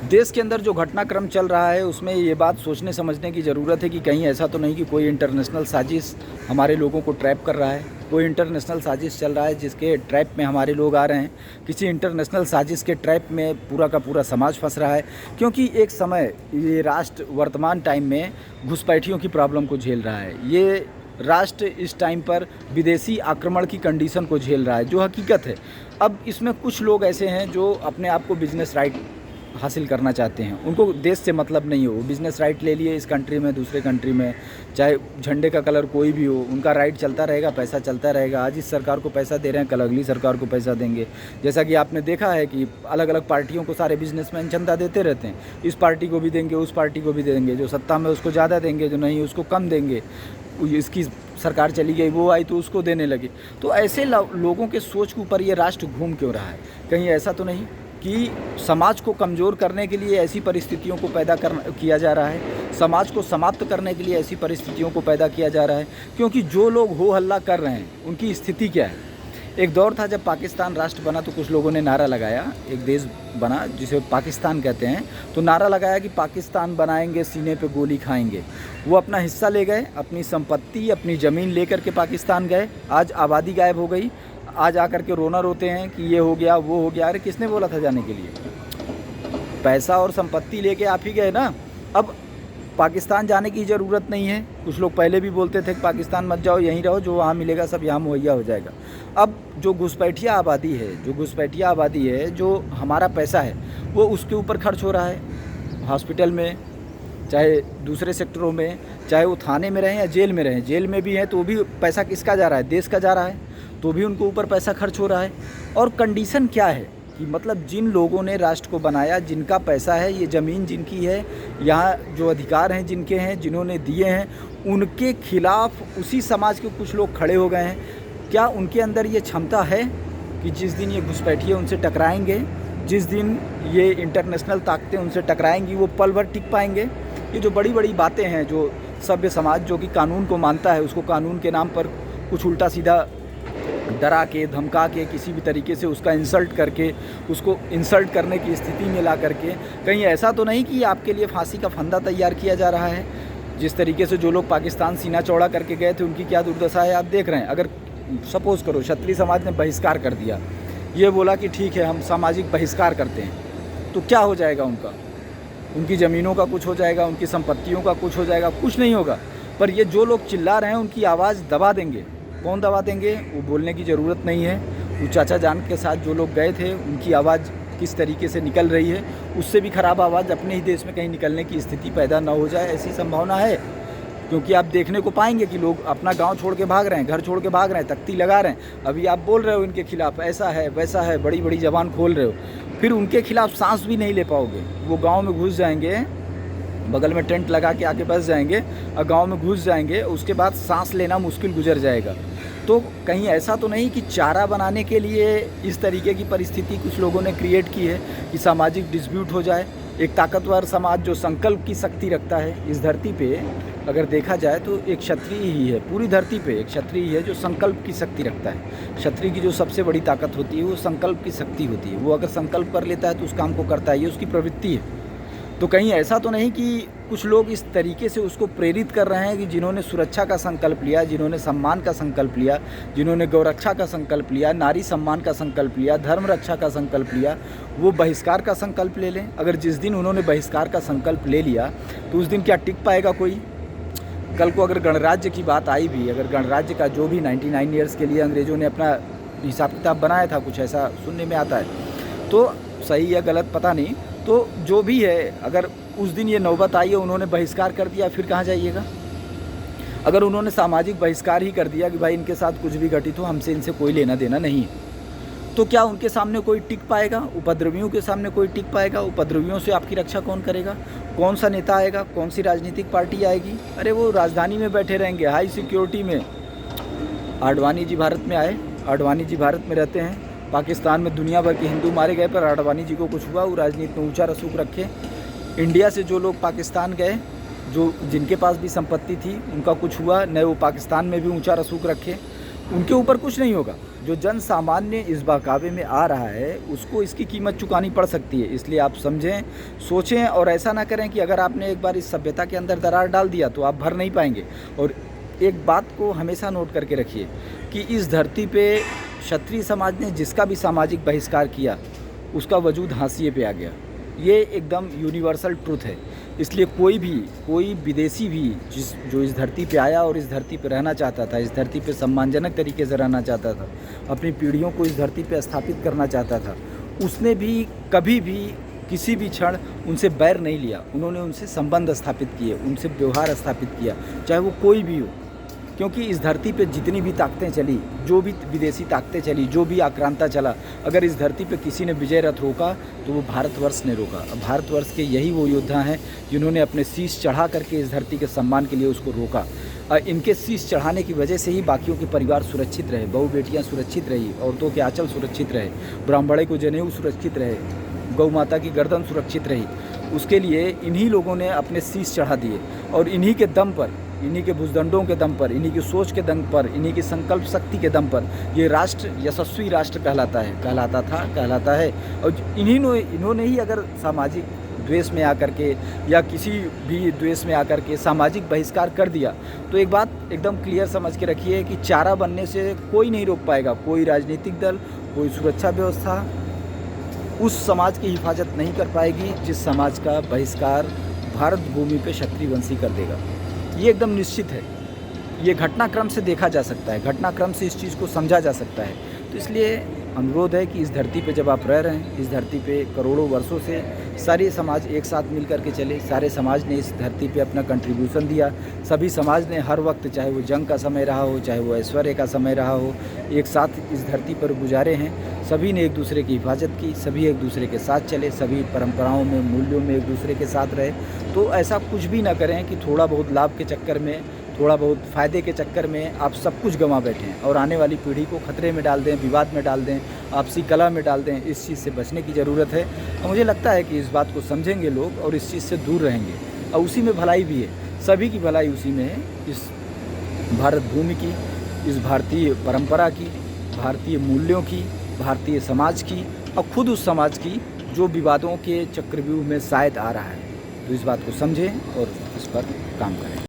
देश के अंदर जो घटनाक्रम चल रहा है उसमें ये बात सोचने समझने की ज़रूरत है कि कहीं ऐसा तो नहीं कि कोई इंटरनेशनल साजिश हमारे लोगों को ट्रैप कर रहा है, कोई इंटरनेशनल साजिश चल रहा है जिसके ट्रैप में हमारे लोग आ रहे हैं, किसी इंटरनेशनल साजिश के ट्रैप में पूरा का पूरा समाज फंस रहा है। क्योंकि एक समय ये राष्ट्र वर्तमान टाइम में घुसपैठियों की प्रॉब्लम को झेल रहा है, ये राष्ट्र इस टाइम पर विदेशी आक्रमण की कंडीशन को झेल रहा है, जो हकीकत है। अब इसमें कुछ लोग ऐसे हैं जो अपने आप को बिजनेस राइट हासिल करना चाहते हैं, उनको देश से मतलब नहीं हो, वो बिज़नेस राइट ले लिए इस कंट्री में दूसरे कंट्री में, चाहे झंडे का कलर कोई भी हो, उनका राइट चलता रहेगा, पैसा चलता रहेगा। आज इस सरकार को पैसा दे रहे हैं, कल अगली सरकार को पैसा देंगे। जैसा कि आपने देखा है कि अलग अलग पार्टियों को सारे बिजनेसमैन चंदा देते रहते हैं, इस पार्टी को भी देंगे, उस पार्टी को भी देंगे, जो सत्ता में उसको ज़्यादा देंगे, जो नहीं उसको कम देंगे। इसकी सरकार चली गई, वो आई तो उसको देने लगे। तो ऐसे लोगों के सोच के ऊपर ये राष्ट्र घूम क्यों रहा है? कहीं ऐसा तो नहीं कि समाज को कमज़ोर करने के लिए ऐसी परिस्थितियों को पैदा किया जा रहा है, समाज को समाप्त करने के लिए ऐसी परिस्थितियों को पैदा किया जा रहा है? क्योंकि जो लोग हो हल्ला कर रहे हैं उनकी स्थिति क्या है? एक दौर था जब पाकिस्तान राष्ट्र बना तो कुछ लोगों ने नारा लगाया, एक देश बना जिसे पाकिस्तान कहते हैं, तो नारा लगाया कि पाकिस्तान बनाएंगे, सीने पे गोली खाएंगे। वो अपना हिस्सा ले गए, अपनी संपत्ति, अपनी ज़मीन लेकर के पाकिस्तान गए। आज आबादी गायब हो गई, आज आकर के रोना रोते हैं कि ये हो गया, वो हो गया। अरे किसने बोला था जाने के लिए? पैसा और संपत्ति लेके आप ही गए ना। अब पाकिस्तान जाने की ज़रूरत नहीं है। कुछ लोग पहले भी बोलते थे कि पाकिस्तान मत जाओ, यहीं रहो, जो वहाँ मिलेगा सब यहाँ मुहैया हो जाएगा। अब जो घुसपैठिया आबादी है, जो हमारा पैसा है वो उसके ऊपर खर्च हो रहा है। हॉस्पिटल में, चाहे दूसरे सेक्टरों में, चाहे वो थाने में रहें या जेल में रहें, जेल में भी हैं तो भी पैसा किसका जा रहा है? देश का जा रहा है, तो भी उनको ऊपर पैसा खर्च हो रहा है। और कंडीशन क्या है कि मतलब जिन लोगों ने राष्ट्र को बनाया, जिनका पैसा है, ये ज़मीन जिनकी है, यहाँ जो अधिकार हैं जिनके हैं, जिन्होंने दिए हैं, उनके खिलाफ उसी समाज के कुछ लोग खड़े हो गए हैं। क्या उनके अंदर ये क्षमता है कि जिस दिन ये घुसपैठिए उनसे टकराएंगे, जिस दिन ये इंटरनेशनल ताकतें उनसे टकराएंगी, वो पल भर टिक पाएंगे? ये जो बड़ी बड़ी बातें हैं, जो सभ्य समाज जो कि कानून को मानता है, उसको कानून के नाम पर कुछ उल्टा सीधा डरा के, धमका के, किसी भी तरीके से उसका इंसल्ट करके, उसको इंसल्ट करने की स्थिति में ला करके, कहीं ऐसा तो नहीं कि आपके लिए फांसी का फंदा तैयार किया जा रहा है? जिस तरीके से जो लोग पाकिस्तान सीना चौड़ा करके गए थे उनकी क्या दुर्दशा है आप देख रहे हैं। अगर सपोज़ करो क्षत्रिय समाज ने बहिष्कार कर दिया, ये बोला कि ठीक है हम सामाजिक बहिष्कार करते हैं, तो क्या हो जाएगा उनका? उनकी ज़मीनों का कुछ हो जाएगा, उनकी संपत्तियों का कुछ हो जाएगा? कुछ नहीं होगा। पर ये जो लोग चिल्ला रहे हैं उनकी आवाज़ दबा देंगे। कौन दबा देंगे? वो बोलने की ज़रूरत नहीं है। वो चाचा जान के साथ जो लोग गए थे उनकी आवाज़ किस तरीके से निकल रही है, उससे भी ख़राब आवाज़ अपने ही देश में कहीं निकलने की स्थिति पैदा ना हो जाए, ऐसी संभावना है। क्योंकि आप देखने को पाएंगे कि लोग अपना गांव छोड़ के भाग रहे हैं, घर छोड़ के भाग रहे हैं, तख्ती लगा रहे हैं। अभी आप बोल रहे हो इनके खिलाफ़ ऐसा है वैसा है, बड़ी बड़ी ज़बान खोल रहे हो, फिर उनके खिलाफ़ सांस भी नहीं ले पाओगे। वो गाँव में घुस जाएंगे, बगल में टेंट लगा के आके बस जाएंगे और गांव में घुस जाएंगे, उसके बाद सांस लेना मुश्किल गुजर जाएगा। तो कहीं ऐसा तो नहीं कि चारा बनाने के लिए इस तरीके की परिस्थिति कुछ लोगों ने क्रिएट की है कि सामाजिक डिस्प्यूट हो जाए? एक ताकतवर समाज जो संकल्प की शक्ति रखता है इस धरती पे, अगर देखा जाए तो एक क्षत्रिय ही है, पूरी धरती पे एक क्षत्रिय ही है जो संकल्प की शक्ति रखता है। क्षत्रिय की जो सबसे बड़ी ताकत होती है वो संकल्प की शक्ति होती है। वो अगर संकल्प कर लेता है तो उस काम को करता है, ये उसकी प्रवृत्ति है। तो कहीं ऐसा तो नहीं कि कुछ लोग इस तरीके से उसको प्रेरित कर रहे हैं कि जिन्होंने सुरक्षा का संकल्प लिया, जिन्होंने सम्मान का संकल्प लिया, जिन्होंने गौरक्षा का संकल्प लिया, नारी सम्मान का संकल्प लिया, धर्म रक्षा का संकल्प लिया, वो बहिष्कार का संकल्प ले लें। अगर जिस दिन उन्होंने बहिष्कार का संकल्प ले लिया तो उस दिन क्या टिक पाएगा कोई? कल को अगर गणराज्य की बात आई भी, अगर गणराज्य का जो भी 99 ईयर्स के लिए अंग्रेज़ों ने अपना हिसाब किताब बनाया था, कुछ ऐसा सुनने में आता है, तो सही या गलत पता नहीं, तो जो भी है, अगर उस दिन ये नौबत आई है उन्होंने बहिष्कार कर दिया, फिर कहाँ जाइएगा? अगर उन्होंने सामाजिक बहिष्कार ही कर दिया कि भाई इनके साथ कुछ भी घटित हो, हमसे इनसे कोई लेना देना नहीं है, तो क्या उनके सामने कोई टिक पाएगा? उपद्रवियों के सामने कोई टिक पाएगा? उपद्रवियों से आपकी रक्षा कौन करेगा? कौन सा नेता आएगा? कौन सी राजनीतिक पार्टी आएगी? अरे वो राजधानी में बैठे रहेंगे, हाई सिक्योरिटी में। आडवाणी जी भारत में आए, आडवाणी जी भारत में रहते हैं, पाकिस्तान में दुनिया भर के हिंदू मारे गए पर आडवाणी जी को कुछ हुआ, वो राजनीति में ऊंचा रसूख रखे। इंडिया से जो लोग पाकिस्तान गए, जो जिनके पास भी संपत्ति थी, उनका कुछ हुआ, न वो पाकिस्तान में भी ऊंचा रसूख रखे। उनके ऊपर कुछ नहीं होगा। जो जन सामान्य इस बहकावे में आ रहा है उसको इसकी कीमत चुकानी पड़ सकती है। इसलिए आप समझें, सोचें और ऐसा ना करें कि अगर आपने एक बार इस सभ्यता के अंदर दरार डाल दिया तो आप भर नहीं पाएंगे। और एक बात को हमेशा नोट करके रखिए कि इस धरती पे क्षत्रिय समाज ने जिसका भी सामाजिक बहिष्कार किया उसका वजूद हाशिए पे आ गया। ये एकदम यूनिवर्सल ट्रुथ है। इसलिए कोई विदेशी भी जो इस धरती पे आया और इस धरती पे रहना चाहता था, इस धरती पे सम्मानजनक तरीके से रहना चाहता था, अपनी पीढ़ियों को इस धरती पे स्थापित करना चाहता था, उसने भी कभी भी किसी भी क्षण उनसे बैर नहीं लिया। उन्होंने उनसे संबंध स्थापित किए, उनसे व्यवहार स्थापित किया, चाहे वो कोई भी हो। क्योंकि इस धरती पे जितनी भी ताकतें चली, जो भी विदेशी ताकतें चली, जो भी आक्रांता चला, अगर इस धरती पे किसी ने विजय रथ रोका तो वो भारतवर्ष ने रोका। अब भारतवर्ष के यही वो योद्धा हैं जिन्होंने अपने शीश चढ़ा करके इस धरती के सम्मान के लिए उसको रोका। इनके शीश चढ़ाने की वजह से ही बाकियों के परिवार सुरक्षित रहे, बहू बेटियाँ सुरक्षित रही, औरतों के आंचल सुरक्षित रहे, ब्राह्मणे को जनेऊ सुरक्षित रहे, गौ माता की गर्दन सुरक्षित रही। उसके लिए इन्हीं लोगों ने अपने शीश चढ़ा दिए और इन्हीं के दम पर, इन्हीं के भुजदंडों के दम पर, इन्हीं की सोच के दम पर, इन्हीं की संकल्प शक्ति के दम पर ये राष्ट्र यशस्वी राष्ट्र कहलाता है। और इन्होंने ही अगर सामाजिक द्वेष में आकर के या किसी भी द्वेष में आकर के सामाजिक बहिष्कार कर दिया तो एक बात एकदम क्लियर समझ के रखिए कि चारा बनने से कोई नहीं रोक पाएगा। कोई राजनीतिक दल, कोई सुरक्षा व्यवस्था उस समाज की हिफाजत नहीं कर पाएगी जिस समाज का बहिष्कार भारत भूमि पे क्षत्रिय वंशी कर देगा। ये एकदम निश्चित है। ये घटनाक्रम से देखा जा सकता है, घटनाक्रम से इस चीज़ को समझा जा सकता है। तो इसलिए अनुरोध है कि इस धरती पे जब आप रह रहे हैं, इस धरती पे करोड़ों वर्षों से सारे समाज एक साथ मिल कर के चले, सारे समाज ने इस धरती पे अपना कंट्रीब्यूशन दिया। सभी समाज ने हर वक्त, चाहे वो जंग का समय रहा हो, चाहे वो ऐश्वर्य का समय रहा हो, एक साथ इस धरती पर गुजारे हैं। सभी ने एक दूसरे की हिफाजत की, सभी एक दूसरे के साथ चले, सभी परंपराओं में, मूल्यों में एक दूसरे के साथ रहे। तो ऐसा कुछ भी ना करें कि थोड़ा बहुत लाभ के चक्कर में, थोड़ा बहुत फ़ायदे के चक्कर में आप सब कुछ गंवा बैठें और आने वाली पीढ़ी को खतरे में डाल दें, विवाद में डाल दें, आपसी कलह में डाल दें। इस चीज़ से बचने की ज़रूरत है। और मुझे लगता है कि इस बात को समझेंगे लोग और इस चीज़ से दूर रहेंगे। और उसी में भलाई भी है, सभी की भलाई उसी में है। इस भारत भूमि की, इस भारतीय परंपरा की, भारतीय मूल्यों की, भारतीय समाज की और खुद उस समाज की जो विवादों के चक्रव्यूह में शायद आ रहा है। तो इस बात को समझें और इस पर काम करें।